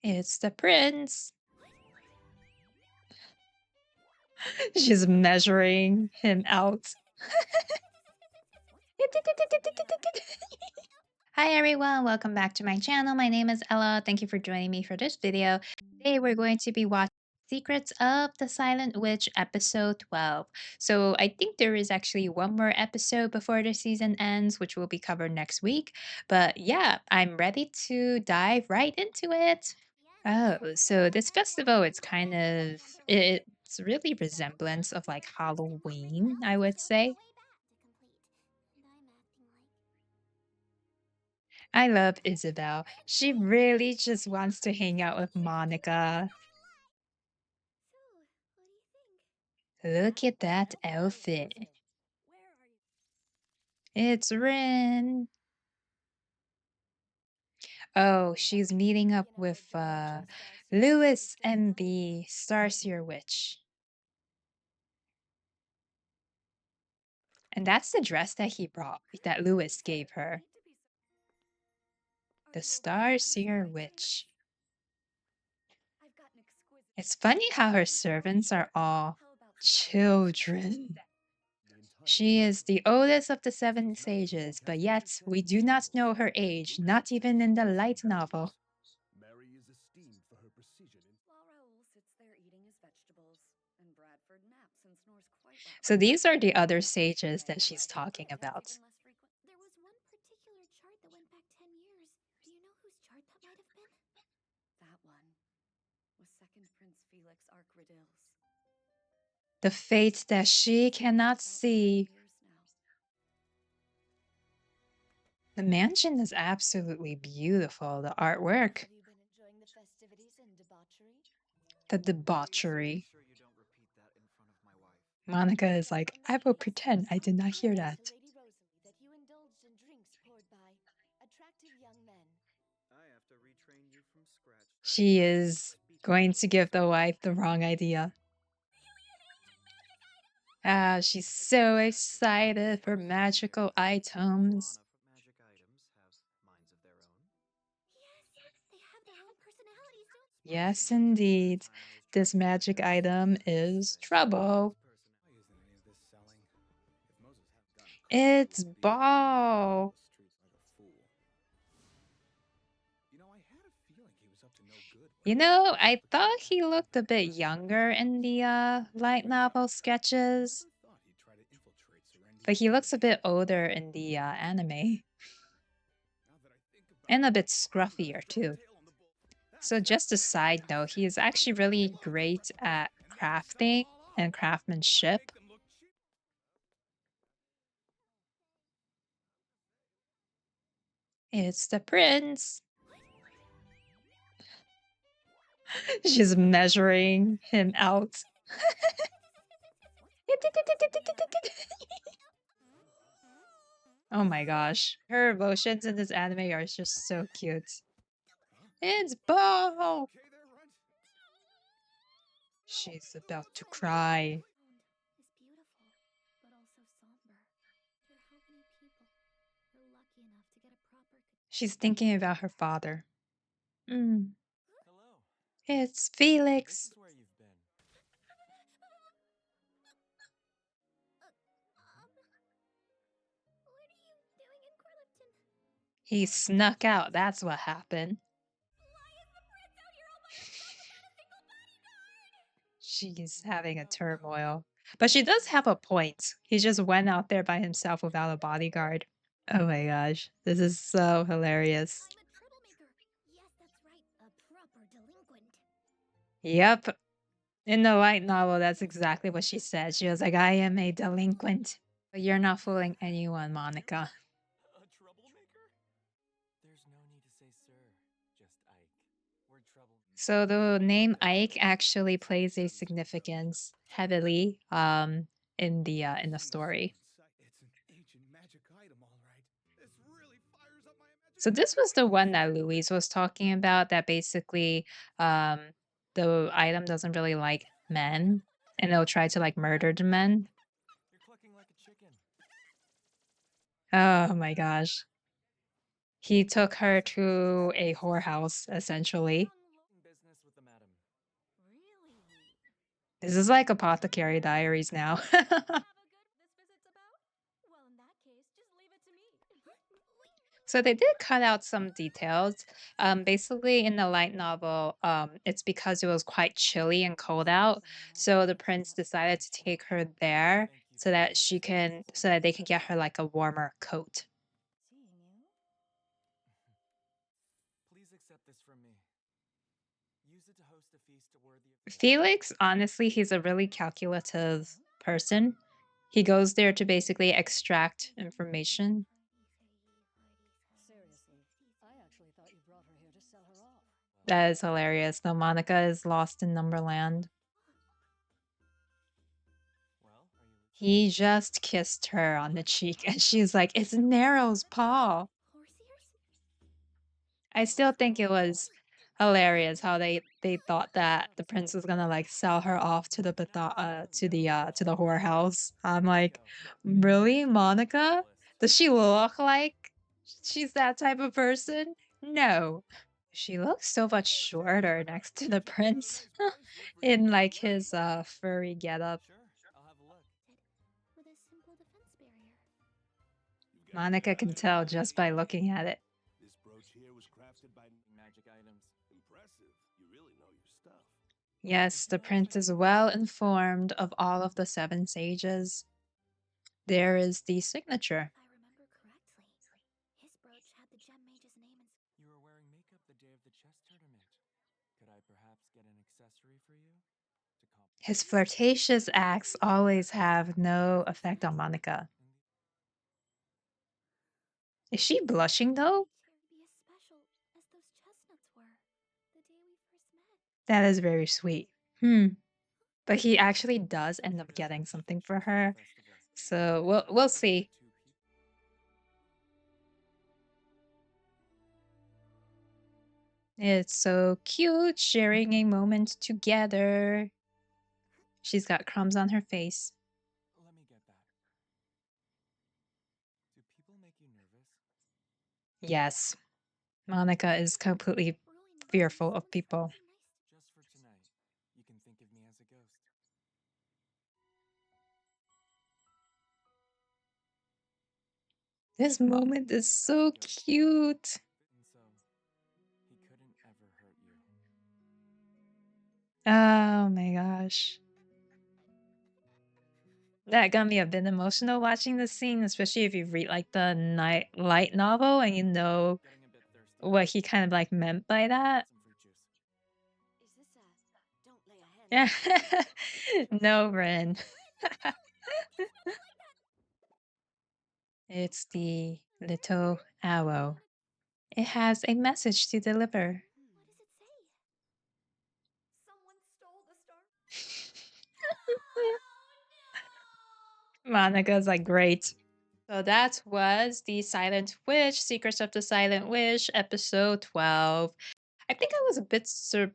It's the prince. She's measuring him out. Hi everyone, welcome back to my channel. My name is Ella. Thank you for joining me for this video. Today we're going to be watching Secrets of the Silent Witch episode 12. So I think there is actually one more episode before the season ends, which will be covered next week. But yeah, I'm ready to dive right into it. Oh, so this festival, it's really resemblance of like Halloween, I would say. I love Isabel. She really just wants to hang out with Monica. Look at that outfit. It's Rin. Oh, she's meeting up with Lewis and the Starseer Witch. And that's the dress that he brought, that Lewis gave her. The Starseer Witch. It's funny how her servants are all children. She is the oldest of the seven sages, but yet we do not know her age, not even in the light novel. Mary is esteemed for her precision in While Raoul sits there eating his vegetables, and Bradford naps and snores quite loudly. So these are the other sages that she's talking about. There was one particular chart that went back 10 years. Do you know whose chart that might have been? That one was Second Prince Felix Arcridil's. The fate that she cannot see. The mansion is absolutely beautiful, the artwork. Have you been enjoying the festivities and debauchery? The debauchery. Sure you don't repeat that in front of my wife. Monica is like, I will pretend I did not hear that. Lady Rosalie that you indulged in drinks poured by attractive young men. I have to retrain you from scratch. She is going to give the wife the wrong idea. Ah, she's so excited for magical items. Magic items have minds of their own. Yes, they have their own personalities, don't they? Yes, indeed. This magic item is trouble. It's Ball. You know, I thought he looked a bit younger in the light novel sketches, but he looks a bit older in the anime. And a bit scruffier, too. So just a side note, he is actually really great at crafting and craftsmanship. It's the prince. She's measuring him out. Oh my gosh. Her emotions in this anime are just so cute. It's Bo! She's about to cry. Is beautiful, but also somber. There are how many people are lucky enough to get a proper. She's thinking about her father. Hello. It's Felix. This is where you've been. What are you doing in Corlipton? He snuck out, that's what happened. Why is the prince out here all by himself without a single bodyguard? She's having a turmoil. But she does have a point. He just went out there by himself without a bodyguard. Oh my gosh, this is so hilarious. I'm a troublemaker. Yes, that's right. A proper delinquent. Yep. In the light novel, that's exactly what she said. She was like, I am a delinquent. But you're not fooling anyone, Monica. A troublemaker? There's no need to say sir, just Ike. We're trouble. So the name Ike actually plays a significance heavily in the story. It's an ancient magic item, all right. This really fires up my imagination. So this was the one that Louise was talking about, that basically the item doesn't really like men, and it'll try to like murder the men. You're clucking like a chicken. Oh my gosh. He took her to a whorehouse, essentially. This is like Apothecary Diaries now. Well, in that case, just leave it to me. So they did cut out some details. Basically, in the light novel, it's because it was quite chilly and cold out. So the prince decided to take her there Thank you so for that holding space for so me. that they can get her like a warmer coat. Seeing you? Please accept this from me. Use it to host a feast worthy of the gods. Felix, honestly, he's a really calculative person. He goes there to basically extract information. Seriously, I actually thought you brought her here to sell her off. That is hilarious. Now Monica is lost in Numberland. Well, are you He just kissed her on the cheek, and she's like, "It's Nero's paw." Horse ears? I still think it was hilarious how they thought that the prince was gonna like sell her off to the to the whorehouse. I'm let's like, go. really, Sure, it's on Monica? the list. Does she look like she's that type of person? No. She looks so much shorter next to the prince in like his furry getup. Sure, I'll have a look. With a simple defense barrier. Monica can tell just by looking at it. This brooch here was crafted by Magic items. impressive. You really know your stuff. Yes, the prince is well informed of all of the seven sages. There is the signature. If I remember correctly, his brooch had the gem mage's name and You were wearing makeup the day of the chess tournament. Could I perhaps get an accessory for you? To His complement flirtatious acts always have no effect on Monica. Is she blushing though? here to be as special as those chestnuts were the day we first met. That is very sweet. Hmm. But he actually does end up getting something for her. So we'll see. It's so cute sharing a moment together. She's got crumbs on her face. Let me get that. Do people make you nervous? Yes, Monica is completely fearful of people. Just for tonight, you can think of me as a ghost. This moment is so cute. And so, he couldn't ever hurt you. Oh my gosh. That got me a bit emotional watching this scene, especially if you read like the night light novel and you know Getting a bit thirsty. what he kind of like meant by that. Some fruit juice. Is this a don't lay a hand No, Ren. It's the little owl. It has a message to deliver. What does it say? Someone stole the star. Monica's like, great. So that was The Silent Witch, Secrets of the Silent Witch, episode 12. I think I was a bit surprised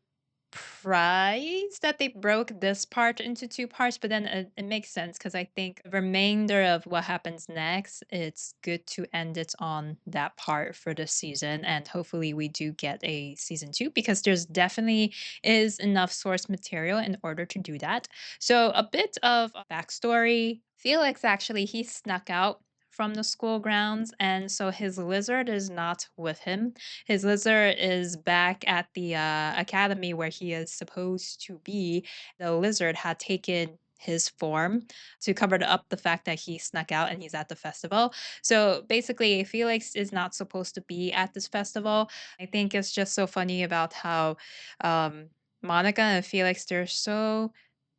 that they broke this part into two parts, but then it makes sense because I think the remainder of what happens next, it's good to end it on that part for the season. And hopefully we do get a season two because there's definitely is enough source material in order to do that. So a bit of backstory. Felix actually he snuck out from the school grounds and so his lizard is not with him. His lizard is back at the academy where he is supposed to be. The lizard had taken his form to cover up the fact that he snuck out and he's at the festival. So basically, Felix is not supposed to be at this festival. I think it's just so funny about how um, Monica and Felix, they're so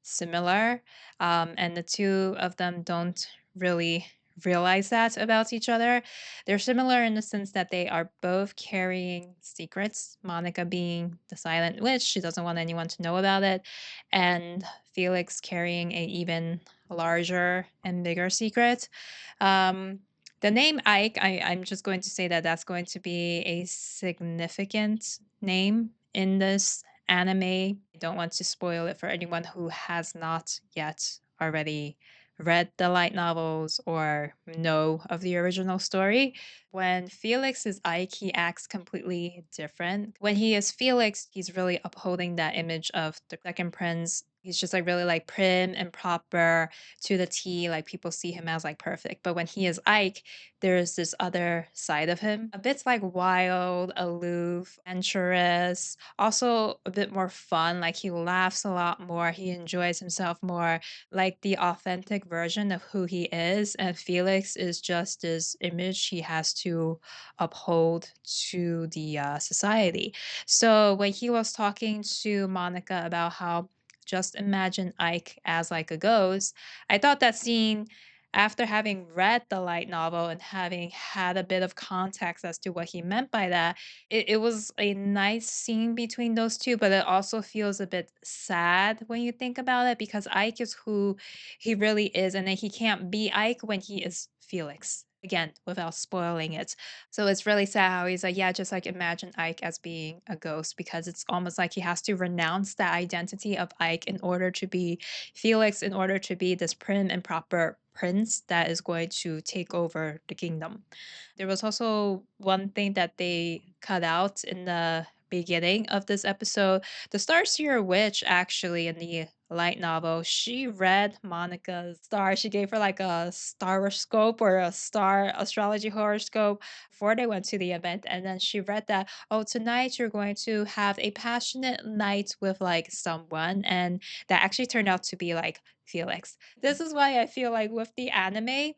similar. And the two of them don't really realize that about each other. They're similar in the sense that they are both carrying secrets. Monica being the silent witch, she doesn't want anyone to know about it, and Felix carrying a even larger and bigger secret. Um, the name Ike, I'm just going to say that that's going to be a significant name in this anime. I don't want to spoil it for anyone who has not yet already read the light novels or know of the original story. When Felix is Ike, he acts completely different. When he is Felix, he's really upholding that image of the second prince He's just like really like prim and proper to the T. Like people see him as like perfect. But when he is Ike, there's this other side of him, a bit like wild, aloof, adventurous, also a bit more fun. Like he laughs a lot more, he enjoys himself more, like the authentic version of who he is. And Felix is just this image he has to uphold to the society. So when he was talking to Monica about how just imagine Ike as like a ghost. I thought that scene, after having read the light novel and having had a bit of context as to what he meant by that, it was a nice scene between those two, but it also feels a bit sad when you think about it because Ike is who he really is, and then he can't be Ike when he is Felix. Again, without spoiling it. So it's really sad how he's like, yeah, just like imagine Ike as being a ghost because it's almost like he has to renounce that identity of Ike in order to be Felix, in order to be this prim and proper prince that is going to take over the kingdom. There was also one thing that they cut out in the beginning of this episode. The Starseer Witch, actually, in the light novel, she read Monica's star. She gave her like a staroscope or a star astrology horoscope before they went to the event. And then she read that, oh, tonight you're going to have a passionate night with like someone. And that actually turned out to be like Felix. This is why I feel like with the anime,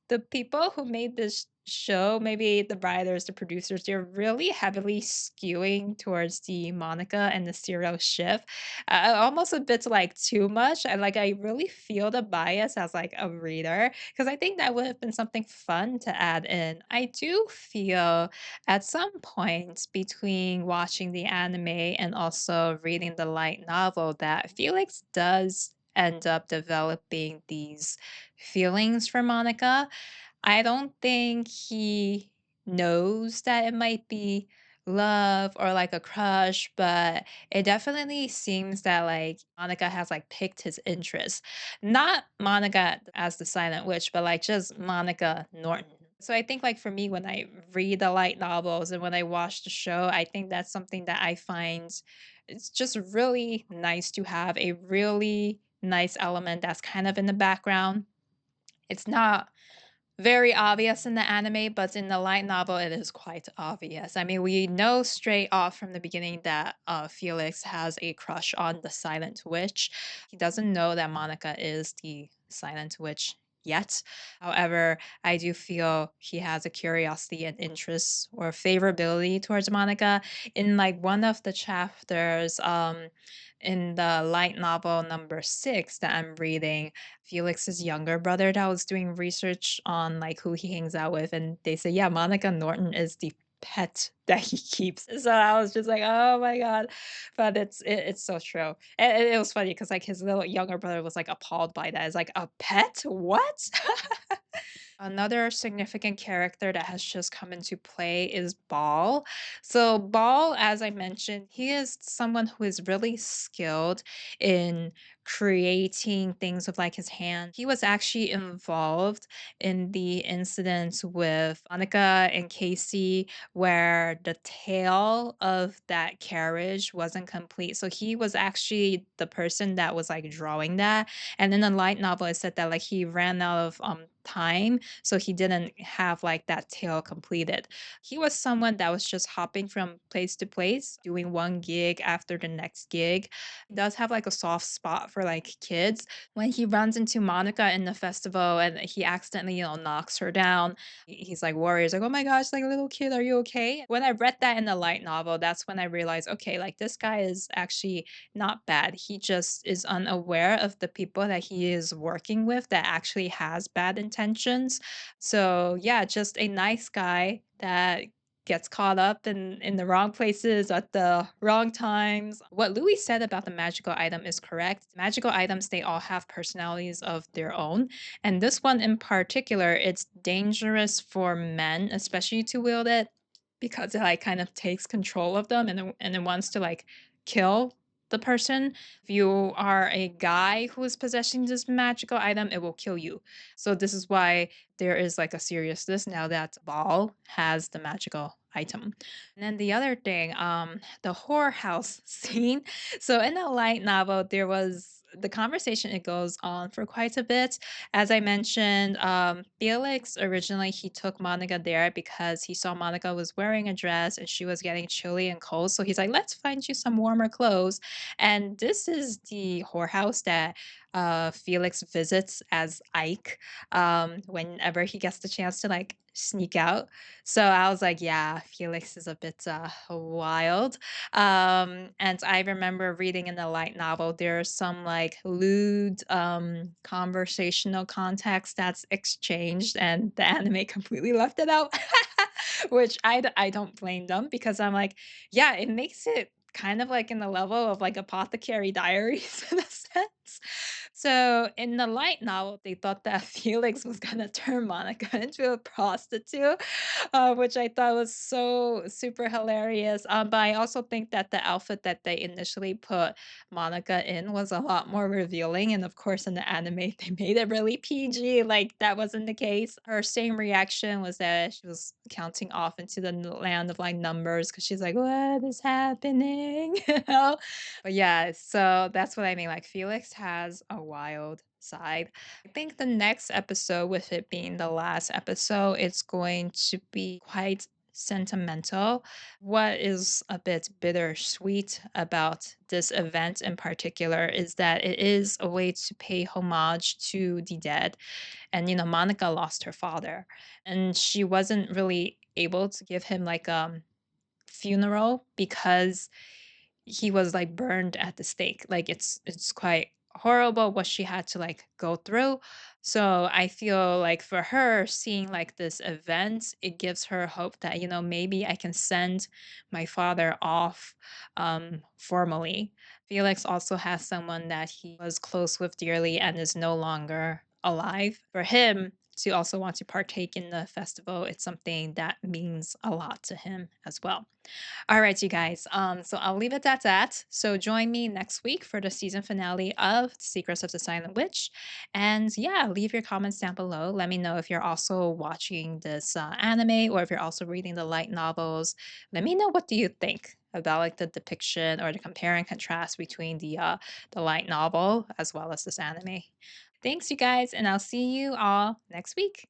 the people who made this show, maybe the writers, the producers, they're really heavily skewing towards the Monica and the serial ship. Almost a bit like too much. And like I really feel the bias as like a reader because I think that would have been something fun to add in. I do feel at some point between watching the anime and also reading the light novel that Felix does end up developing these feelings for Monica. I don't think he knows that it might be love or like a crush, but it definitely seems that like Monica has like picked his interest. Not Monica as the silent witch, but like just Monica Norton. So I think like for me when I read the light novels and when I watch the show, I think that's something that I find it's just really nice to have a really nice element that's kind of in the background. It's not very obvious in the anime, but in the light novel, it is quite obvious. I mean, we know straight off from the beginning that Felix has a crush on the Silent Witch. He doesn't know that Monica is the Silent Witch yet. However, I do feel he has a curiosity and interest or favorability towards Monica. In like one of the chapters, in the light novel number 6 that I'm reading, Felix's younger brother that was doing research on like who he hangs out with, and they say, yeah, Monica Norton is the pet that he keeps. So I was just like, oh my god, but it's so true. And it was funny because like his little younger brother was like appalled by that. It's like a pet, what? Another significant character that has just come into play is Ball. So, Ball, as I mentioned, he is someone who is really skilled in creating things with like his hand. He was actually involved in the incidents with Annika and Casey where the tail of that carriage wasn't complete. So he was actually the person that was like drawing that. And in the light novel, it said that like he ran out of time so he didn't have like that tale completed. He was someone that was just hopping from place to place, doing one gig after the next gig. He does have like a soft spot for like kids. When he runs into Monica in the festival and he accidentally, knocks her down, he's like worried. He's like, oh my gosh, like little kid, are you okay? When I read that in the light novel, that's when I realized, okay, like this guy is actually not bad. He just is unaware of the people that he is working with that actually has bad intentions. So yeah, just a nice guy that gets caught up in the wrong places at the wrong times. What Louis said about the magical item is correct. Magical items, they all have personalities of their own. And this one in particular, it's dangerous for men, especially to wield it because it like kind of takes control of them and it wants to like kill the person. If you are a guy who is possessing this magical item, it will kill you. So this is why there is like a seriousness now that Ball has the magical item. And then the other thing, the whorehouse scene. So in the light novel, there was the conversation it goes on for quite a bit. As I mentioned, Felix originally he took Monica there because he saw Monica was wearing a dress and she was getting chilly and cold. So he's like, "Let's find you some warmer clothes." And this is the whorehouse that Felix visits as Ike whenever he gets the chance to like sneak out. So I was like, yeah, Felix is a bit wild. And I remember reading in the light novel, there's some like lewd conversational context that's exchanged, and the anime completely left it out, which I don't blame them because I'm like, yeah, it makes it kind of like in the level of like Apothecary Diaries in a sense. So in the light novel, they thought that Felix was gonna turn Monica into a prostitute, which I thought was so super hilarious. But I also think that the outfit that they initially put Monica in was a lot more revealing. And of course, in the anime, they made it really PG. Like that wasn't the case. Her same reaction was that she was counting off into the land of like numbers because she's like, "What is happening?" You know? But yeah, so that's what I mean. Like Felix has a wild side. I think the next episode, with it being the last episode, it's going to be quite sentimental. What is a bit bittersweet about this event in particular is that it is a way to pay homage to the dead. And Monica lost her father, and she wasn't really able to give him like funeral because he was like burned at the stake. Like it's quite horrible what she had to like go through. So I feel like for her seeing like this event, it gives her hope that maybe I can send my father off formally. Felix also has someone that he was close with dearly and is no longer alive. For him to also want to partake in the festival, it's something that means a lot to him as well. All right, you guys. So I'll leave it at that. So join me next week for the season finale of Secrets of the Silent Witch. And yeah, leave your comments down below. Let me know if you're also watching this anime or if you're also reading the light novels. Let me know, what do you think about like the depiction or the compare and contrast between the light novel as well as this anime. Thanks, you guys, and I'll see you all next week.